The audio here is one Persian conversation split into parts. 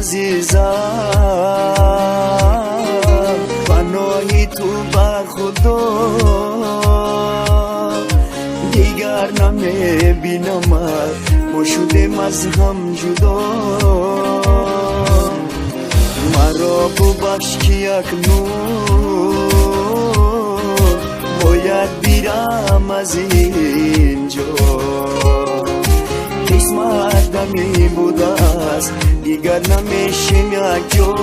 عزیزم پناهی تو بر خدا دیگر نمیبینمت ما شدیم از هم جدا مرا ببخش که اکنون باید بیرم از اینجا قسمت دمی بوده است دیگر نمیشیم یک جا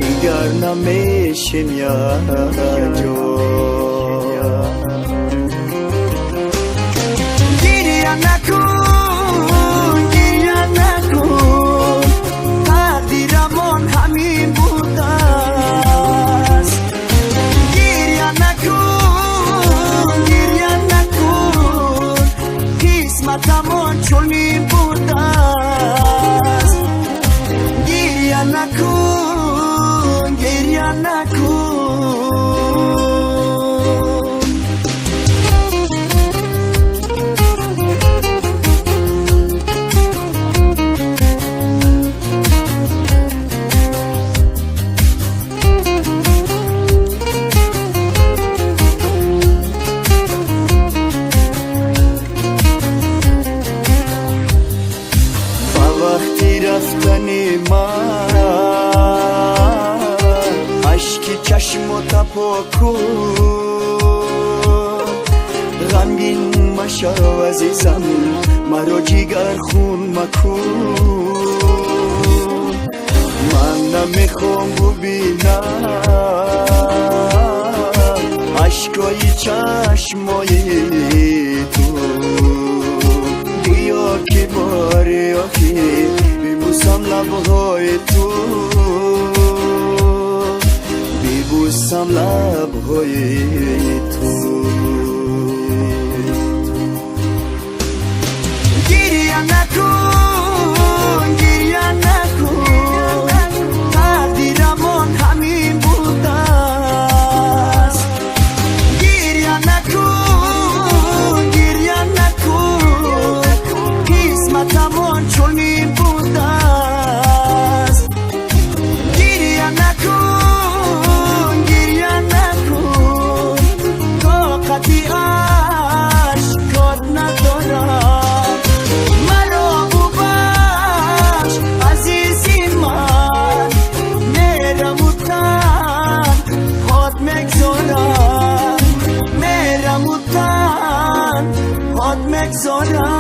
دیگر نمیشیم یک جا گریه نکن گریه نکن تقدیرمان همین بوده است گریه نکن گریه نکن قسمتمان چنین بوده است گریه نکن گریه نکن وقتی رفتنی من عشقی چشم و تپاکن غمگین مشو عزیزم مرا جگر خون مکن من نمیخوام ببینم عشقای چشمای تو بیا که باری آخی بیبوسم لبهای تو بیبوسم لبهای تو گریه نکن گریه نکن تقدیرمان همین بوده است گریه نکن گریه نکن قسمتمان چنین بوده است گریه نکن گریه نکن طاقتی اشکات ندارم مرا ببخش عزیزی من میرم و تنهات مگذارم میرم و تنهات مگذارم